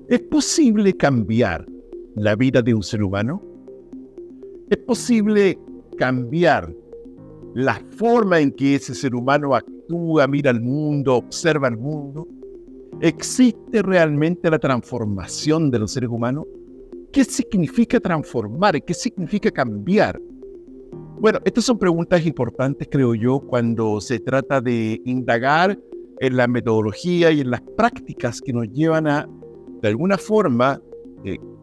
¿Es posible cambiar la vida de un ser humano? ¿Es posible cambiar la forma en que ese ser humano actúa, mira al mundo, observa el mundo? ¿Existe realmente la transformación de los seres humanos? ¿Qué significa transformar? ¿Qué significa cambiar? Bueno, estas son preguntas importantes, creo yo, cuando se trata de indagar en la metodología y en las prácticas que nos llevan a, de alguna forma,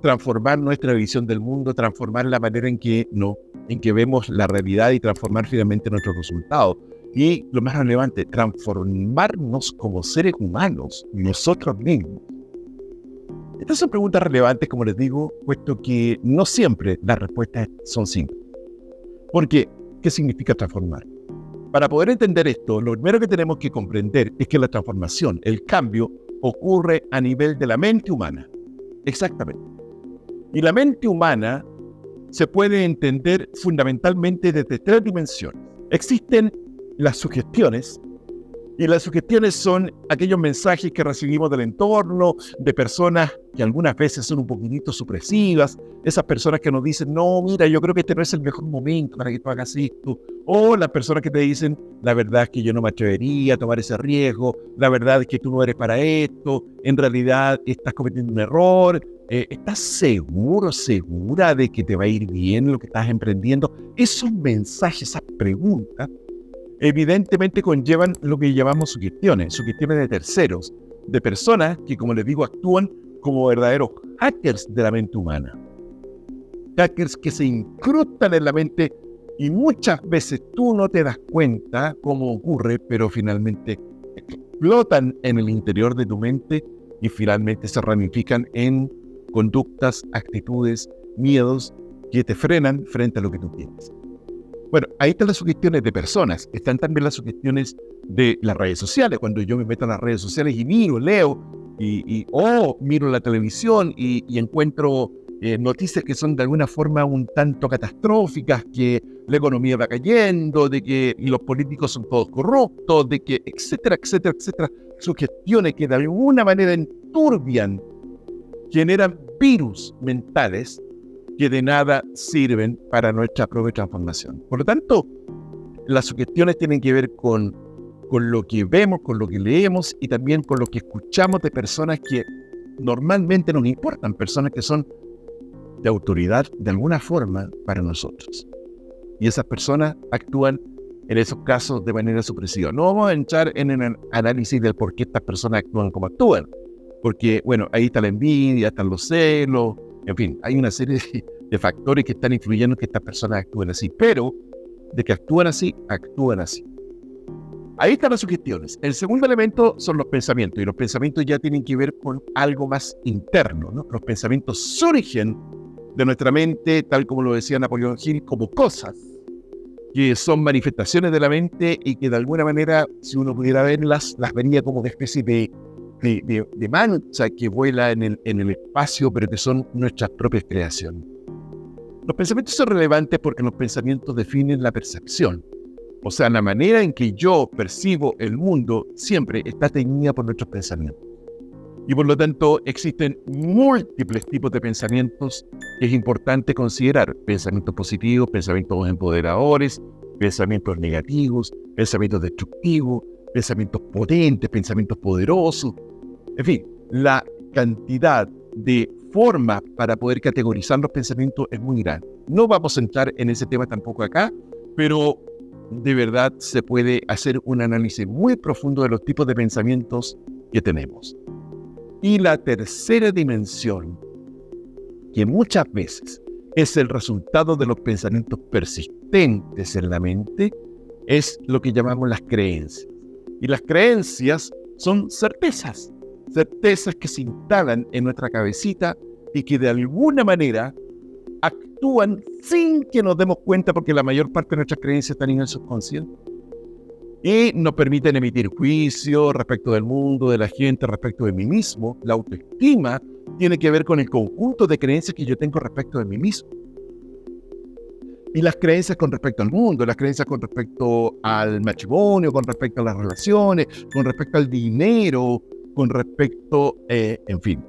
transformar nuestra visión del mundo, transformar la manera en que vemos la realidad y transformar finalmente nuestros resultados. Y lo más relevante, transformarnos como seres humanos, nosotros mismos. Estas son preguntas relevantes, como les digo, puesto que no siempre las respuestas son simples. ¿Por qué? ¿Qué significa transformar? Para poder entender esto, lo primero que tenemos que comprender es que la transformación, el cambio, ocurre a nivel de la mente humana. Exactamente. Y la mente humana se puede entender fundamentalmente desde tres dimensiones. Existen las sugestiones, y las sugestiones son aquellos mensajes que recibimos del entorno, de personas que algunas veces son un poquitito supresivas, esas personas que nos dicen, no, mira, yo creo que este no es el mejor momento para que tú hagas esto, o las personas que te dicen, la verdad es que yo no me atrevería a tomar ese riesgo, la verdad es que tú no eres para esto, en realidad estás cometiendo un error, ¿estás seguro, segura de que te va a ir bien lo que estás emprendiendo? Esos mensajes, esas preguntas, evidentemente conllevan lo que llamamos sugestiones de terceros, de personas que, como les digo, actúan como verdaderos hackers de la mente humana. Hackers que se incrustan en la mente y muchas veces tú no te das cuenta cómo ocurre, pero finalmente explotan en el interior de tu mente y finalmente se ramifican en conductas, actitudes, miedos que te frenan frente a lo que tú quieres. Bueno, ahí están las sugestiones de personas, están también las sugestiones de las redes sociales, cuando yo me meto a las redes sociales y miro, leo, o miro la televisión y encuentro noticias que son de alguna forma un tanto catastróficas, que la economía va cayendo, de que los políticos son todos corruptos, de que etcétera, etcétera, etcétera, sugestiones que de alguna manera enturbian, generan virus mentales que de nada sirven para nuestra propia transformación. Por lo tanto, las sugestiones tienen que ver con lo que vemos, con lo que leemos y también con lo que escuchamos de personas que normalmente nos importan, personas que son de autoridad de alguna forma para nosotros. Y esas personas actúan en esos casos de manera supresiva. No vamos a entrar en el análisis del por qué estas personas actúan como actúan, porque, bueno, ahí está la envidia, están los celos, en fin, hay una serie de factores que están influyendo en que estas personas actúen así, pero de que actúan así, actúan así. Ahí están las sugestiones. El segundo elemento son los pensamientos, y los pensamientos ya tienen que ver con algo más interno, ¿no? Los pensamientos surgen de nuestra mente, tal como lo decía Napoleón Hill, como cosas que son manifestaciones de la mente y que de alguna manera, si uno pudiera verlas, las vería como una especie de mancha que vuela en el espacio, pero que son nuestras propias creaciones. Los pensamientos son relevantes porque los pensamientos definen la percepción. O sea, la manera en que yo percibo el mundo siempre está teñida por nuestros pensamientos. Y por lo tanto existen múltiples tipos de pensamientos que es importante considerar. Pensamientos positivos, pensamientos empoderadores, pensamientos negativos, pensamientos destructivos, pensamientos potentes, pensamientos poderosos. En fin, la cantidad de formas para poder categorizar los pensamientos es muy grande. No vamos a entrar en ese tema tampoco acá, pero de verdad se puede hacer un análisis muy profundo de los tipos de pensamientos que tenemos. Y la tercera dimensión, que muchas veces es el resultado de los pensamientos persistentes en la mente, es lo que llamamos las creencias. Y las creencias son certezas que se instalan en nuestra cabecita y que de alguna manera actúan sin que nos demos cuenta, porque la mayor parte de nuestras creencias están en el subconsciente. Y nos permiten emitir juicios respecto del mundo, de la gente, respecto de mí mismo. La autoestima tiene que ver con el conjunto de creencias que yo tengo respecto de mí mismo. Y las creencias con respecto al mundo, las creencias con respecto al matrimonio, con respecto a las relaciones, con respecto al dinero, con respecto, en fin,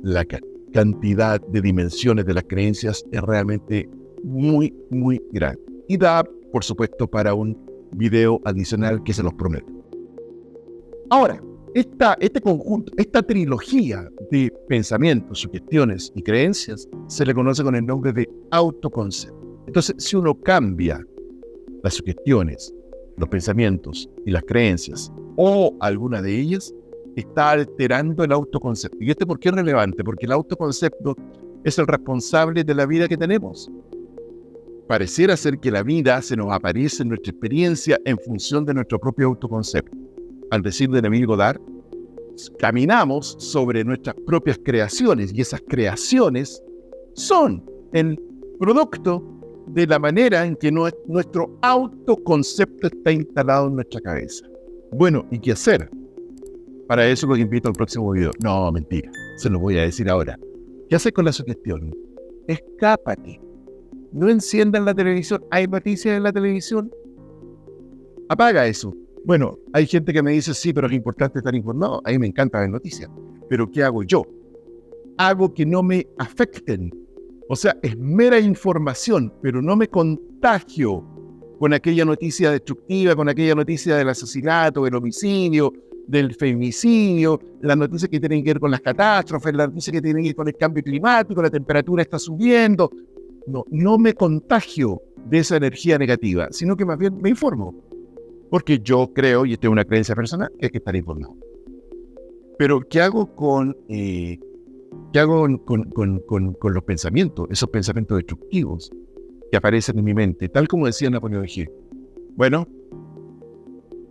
la cantidad de dimensiones de las creencias es realmente muy, muy grande. Y da, por supuesto, para un video adicional que se los prometo. Ahora, este conjunto, esta trilogía de pensamientos, sugestiones y creencias se le conoce con el nombre de autoconcepto. Entonces, si uno cambia las sugestiones, los pensamientos y las creencias, o alguna de ellas, está alterando el autoconcepto. ¿Y por qué es relevante? Porque el autoconcepto es el responsable de la vida que tenemos. Pareciera ser que la vida se nos aparece en nuestra experiencia en función de nuestro propio autoconcepto. Al decir de Neville Goddard, caminamos sobre nuestras propias creaciones y esas creaciones son el producto de la manera en que nuestro autoconcepto está instalado en nuestra cabeza. Bueno, ¿y qué hacer? Para eso los invito al próximo video. No, mentira, se lo voy a decir ahora. ¿Qué hacer con la sugestión? Escápate. No enciendan la televisión. ¿Hay noticias en la televisión? Apaga eso. Bueno, hay gente que me dice, sí, pero es importante estar informado. A mí me encanta ver noticias. Pero ¿qué hago yo? Hago que no me afecten. O sea, es mera información, pero no me contagio con aquella noticia destructiva, con aquella noticia del asesinato, del homicidio, del femicidio, las noticias que tienen que ver con las catástrofes, las noticias que tienen que ver con el cambio climático, la temperatura está subiendo. No me contagio de esa energía negativa, sino que más bien me informo. Porque yo creo, y esta es una creencia personal, que hay que estar informado. Pero ¿qué hago con los pensamientos, esos pensamientos destructivos que aparecen en mi mente? Tal como decía Napoleón Hill. Bueno,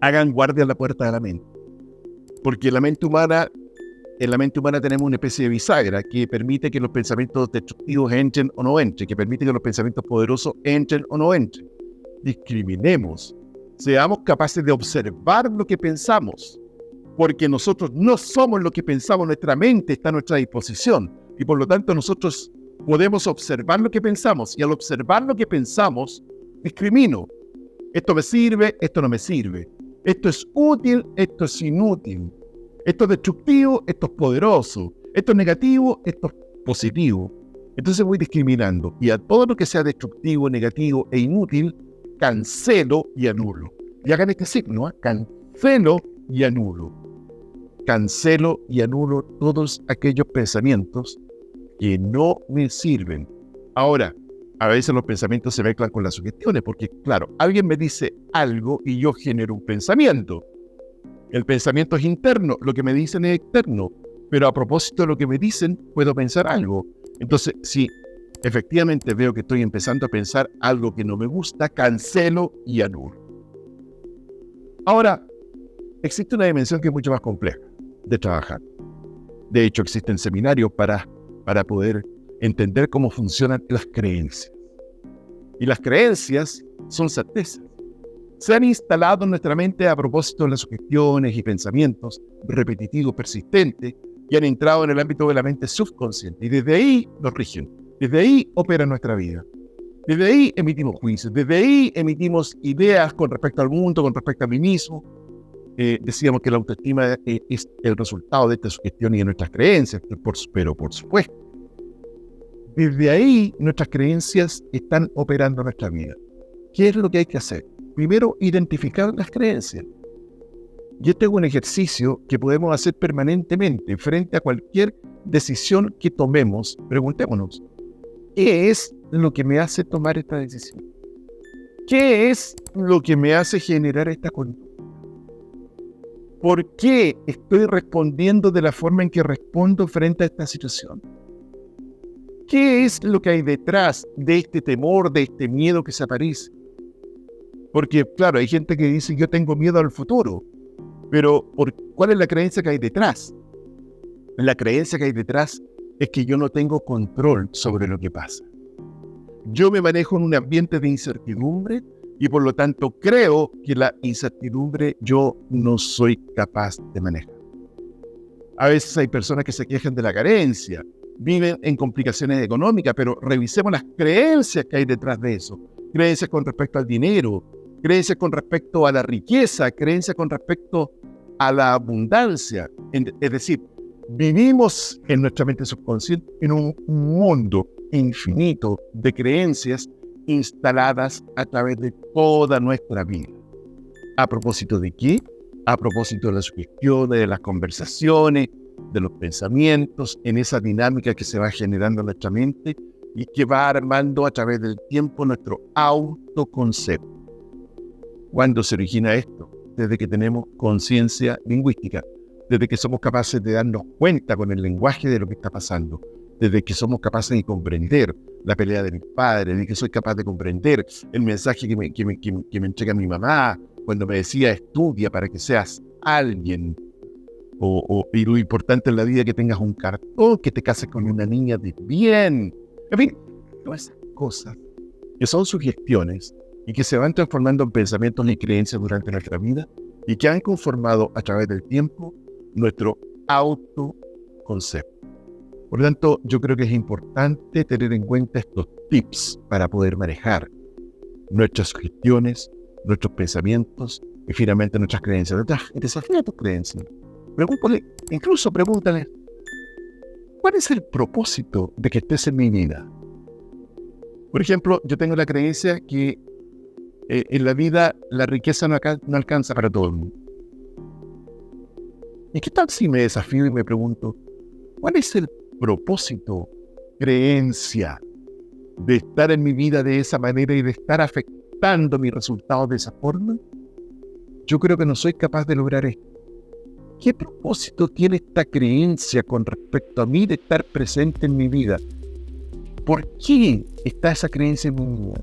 hagan guardia a la puerta de la mente. Porque en la mente humana tenemos una especie de bisagra que permite que los pensamientos destructivos entren o no entren, que permite que los pensamientos poderosos entren o no entren. Discriminemos, seamos capaces de observar lo que pensamos, porque nosotros no somos lo que pensamos, nuestra mente está a nuestra disposición, y por lo tanto nosotros podemos observar lo que pensamos, y al observar lo que pensamos, discrimino. Esto me sirve, esto no me sirve. Esto es útil, esto es inútil. Esto es destructivo, esto es poderoso. Esto es negativo, esto es positivo. Entonces voy discriminando. Y a todo lo que sea destructivo, negativo e inútil, cancelo y anulo. Y hagan este signo, cancelo y anulo. Cancelo y anulo todos aquellos pensamientos que no me sirven. Ahora, a veces los pensamientos se mezclan con las sugestiones, porque claro, alguien me dice algo y yo genero un pensamiento. El pensamiento es interno, lo que me dicen es externo, pero a propósito de lo que me dicen, puedo pensar algo. Entonces, si efectivamente veo que estoy empezando a pensar algo que no me gusta, cancelo y anulo. Ahora, existe una dimensión que es mucho más compleja de trabajar. De hecho, existen seminarios para poder entender cómo funcionan las creencias. Y las creencias son certezas. Se han instalado en nuestra mente a propósito de las sugestiones y pensamientos repetitivos, persistentes, y han entrado en el ámbito de la mente subconsciente. Y desde ahí nos rigen. Desde ahí opera nuestra vida. Desde ahí emitimos juicios. Desde ahí emitimos ideas con respecto al mundo, con respecto a mí mismo. Decíamos que la autoestima es el resultado de estas sugestiones y de nuestras creencias, pero por supuesto, desde ahí nuestras creencias están operando nuestra vida. ¿Qué es lo que hay que hacer? Primero, identificar las creencias. Y este es un ejercicio que podemos hacer permanentemente frente a cualquier decisión que tomemos. Preguntémonos, ¿qué es lo que me hace tomar esta decisión? ¿Qué es lo que me hace generar esta conducta? ¿Por qué estoy respondiendo de la forma en que respondo frente a esta situación? ¿Qué es lo que hay detrás de este temor, de este miedo que se aparece? Porque, claro, hay gente que dice, yo tengo miedo al futuro, pero ¿cuál es la creencia que hay detrás? La creencia que hay detrás es que yo no tengo control sobre lo que pasa. Yo me manejo en un ambiente de incertidumbre y por lo tanto creo que la incertidumbre yo no soy capaz de manejar. A veces hay personas que se quejan de la carencia, viven en complicaciones económicas, pero revisemos las creencias que hay detrás de eso. Creencias con respecto al dinero, creencias con respecto a la riqueza, creencias con respecto a la abundancia. Es decir, vivimos en nuestra mente subconsciente en un mundo infinito de creencias instaladas a través de toda nuestra vida. ¿A propósito de qué? A propósito de las sugestiones, de las conversaciones, de los pensamientos, en esa dinámica que se va generando en nuestra mente y que va armando a través del tiempo nuestro autoconcepto. ¿Cuándo se origina esto? Desde que tenemos conciencia lingüística, desde que somos capaces de darnos cuenta con el lenguaje de lo que está pasando, desde que somos capaces de comprender la pelea de mis padres, de que soy capaz de comprender el mensaje que me entrega mi mamá cuando me decía estudia para que seas alguien, y lo importante en la vida es que tengas un cartón, que te cases con una niña de bien, en fin, todas esas cosas que son sugestiones y que se van transformando en pensamientos y creencias durante nuestra vida y que han conformado a través del tiempo nuestro autoconcepto. Por lo tanto, yo creo que es importante tener en cuenta estos tips para poder manejar nuestras sugestiones, nuestros pensamientos y finalmente nuestras creencias. Desafía tus creencias. Pregúntale, ¿cuál es el propósito de que estés en mi vida? Por ejemplo, yo tengo la creencia que en la vida la riqueza no alcanza para todo el mundo. ¿Y qué tal si me desafío y me pregunto, cuál es el propósito, creencia, de estar en mi vida de esa manera y de estar afectando mis resultados de esa forma? Yo creo que no soy capaz de lograr esto. ¿Qué propósito tiene esta creencia con respecto a mí de estar presente en mi vida? ¿Por qué está esa creencia en mi vida?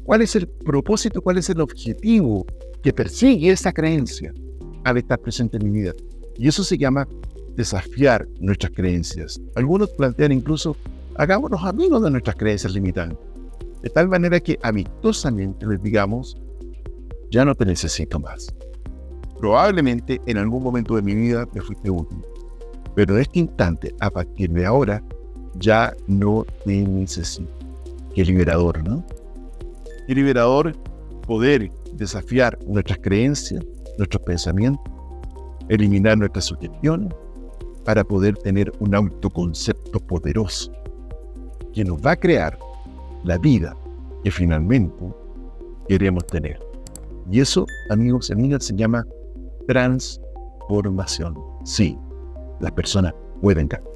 ¿Cuál es el propósito, cuál es el objetivo que persigue esa creencia al estar presente en mi vida? Y eso se llama desafiar nuestras creencias. Algunos plantean incluso, hagámonos amigos de nuestras creencias limitantes. De tal manera que amistosamente les digamos, ya no te necesito más. Probablemente en algún momento de mi vida me fuiste útil, pero en este instante, a partir de ahora, ya no te necesito. Qué liberador, ¿no? Qué liberador poder desafiar nuestras creencias, nuestros pensamientos, eliminar nuestras sugestiones para poder tener un autoconcepto poderoso que nos va a crear la vida que finalmente queremos tener. Y eso, amigos y amigas, se llama transformación. Sí, las personas pueden cambiar.